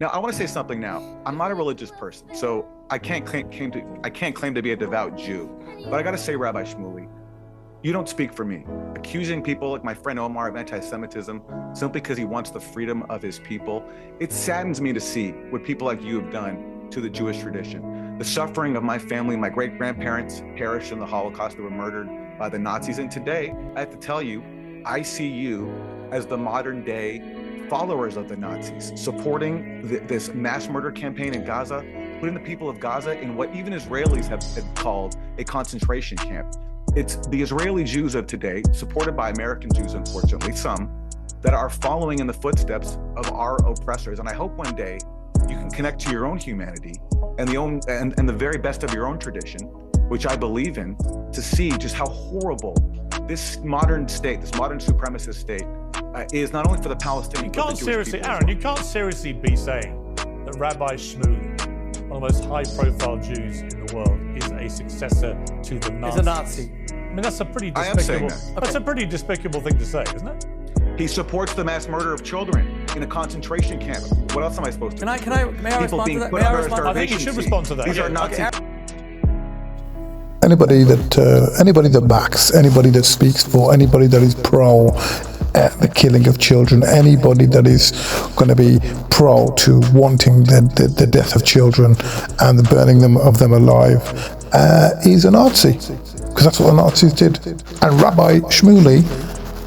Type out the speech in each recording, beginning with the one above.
Now, I want to say something now. I'm not a religious person, so I can't claim to be a devout Jew. But I got to say, Rabbi Shmuley, you don't speak for me. Accusing people like my friend Omar of anti-Semitism simply because he wants the freedom of his people, it saddens me to see what people like you have done to the Jewish tradition. The suffering of my family, my great-grandparents perished in the Holocaust. They were murdered by the Nazis. And today, I have to tell you, I see you as the modern day followers of the Nazis, supporting this mass murder campaign in Gaza, putting the people of Gaza in what even Israelis have called a concentration camp. It's the Israeli Jews of today, supported by American Jews, unfortunately, some, that are following in the footsteps of our oppressors. And I hope one day you can connect to your own humanity and the very best of your own tradition, which I believe in, to see just how horrible this modern state, this modern supremacist state, is not only for the Palestinians, you can't seriously, Aaron, you can't seriously be saying that Rabbi Shmuley, one of the most high-profile Jews in the world, is a successor to the Nazis. He's a Nazi. I mean, that's a pretty I am saying despicable. that. That's a pretty despicable thing to say, isn't it? He supports the mass murder of children in a concentration camp. What else am I supposed to do? May I People respond being to that? put May I under respond? I think you should respond to that. These Yeah. are Nazi. Anybody that backs, anybody that speaks for, anybody that is pro the killing of children, anybody that is going to be pro to wanting the death of children and the burning of them alive is a Nazi, because that's what the Nazis did. And Rabbi Shmuley,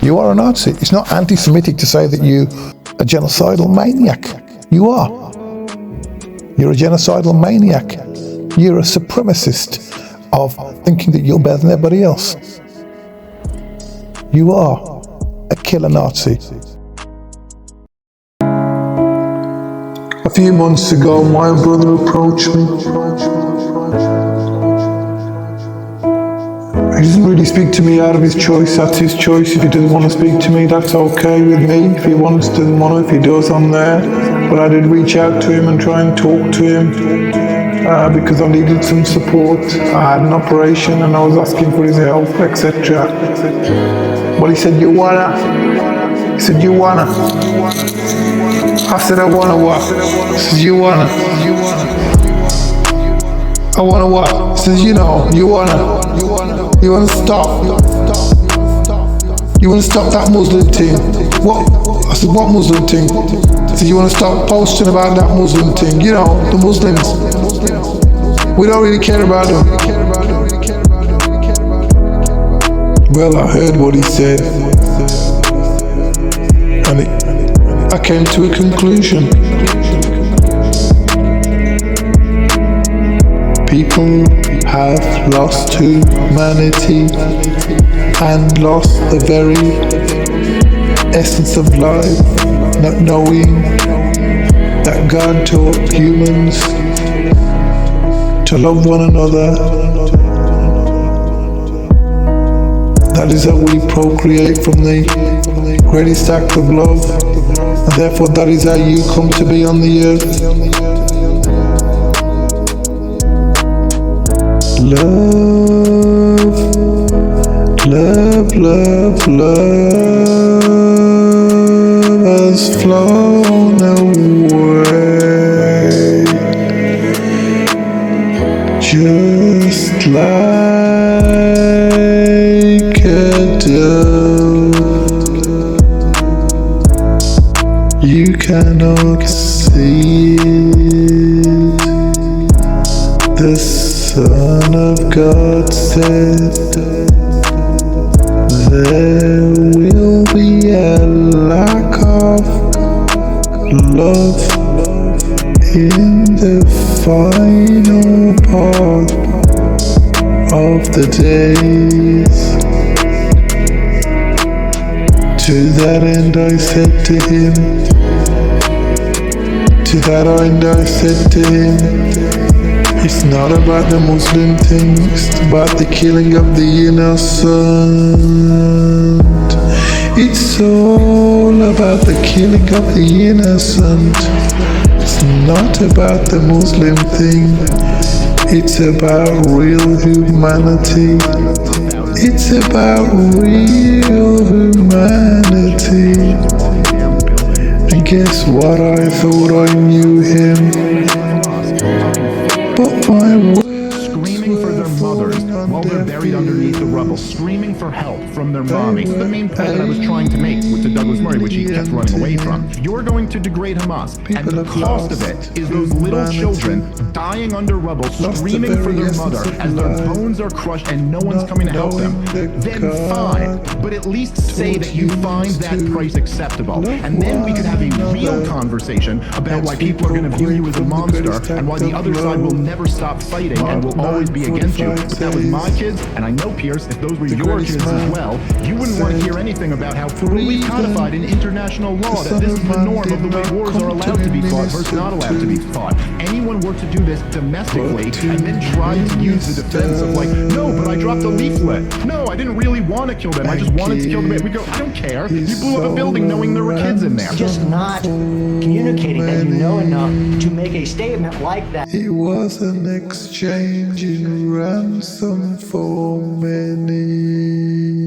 you are a Nazi. It's not anti-Semitic to say that you a genocidal maniac. You are. You're a genocidal maniac. You're a supremacist of thinking that you're better than everybody else. You are a killer Nazi. A few months ago, my brother approached me. He doesn't really speak to me out of his choice. That's his choice. If he doesn't want to speak to me, that's okay with me. If he wants, doesn't want to, if he does, I'm there. But I did reach out to him and try and talk to him because I needed some support. I had an operation and I was asking for his help, etc. But he said, you wanna? He said, you wanna? I said, I wanna what? He says, you wanna? I wanna what? He says, you know, you wanna stop? You wanna stop that Muslim thing? What? I said, what Muslim thing? He said, you wanna stop posting about that Muslim thing? You know, the Muslims. We don't really care about them. Well, I heard what he said, and I came to a conclusion. People have lost humanity and lost the very essence of life, not knowing that God taught humans to love one another. That is how we procreate from the greatest act of love, and therefore that is how you come to be on the earth. Love, love, love, love has flown away, just like a dove. You cannot see it. The Son of God said, there will be a lack of love in the final part of the days. To that end I said to him, it's not about the Muslim thing, it's about the killing of the innocent. It's all about the killing of the innocent. It's not about the Muslim thing, it's about real humanity. It's about real humanity. And Guess what? I thought I knew him, but my words screaming for their mothers while they're buried underneath the rubble, screaming for help from their mommy. The main point that I was trying to make with the Douglas Murray, which he kept running away from. You're going to degrade Hamas, and the cost of it is those little children dying under rubble, screaming for their mother as their bones are crushed and no one's coming to help them. Then fine, but at least say that you find that price acceptable, and then we could have a real conversation about why people are going to view you as a monster and why the other side will never stop fighting and will always be against you. But that was my kids, and I know, Pierce, if those were your kids as well, you wouldn't want to hear anything about how we codified in international law that this is the norm of the way wars are allowed to be fought versus not allowed to be fought. Anyone were to do this domestically and then try to use the defense of like, no, but I dropped a leaflet. No, I didn't really want to kill them. I just wanted to kill them. We go, I don't care. You blew up a building knowing there were kids in there. Just not communicating that you know enough to make a statement like that. It was an exchange in ransom for many.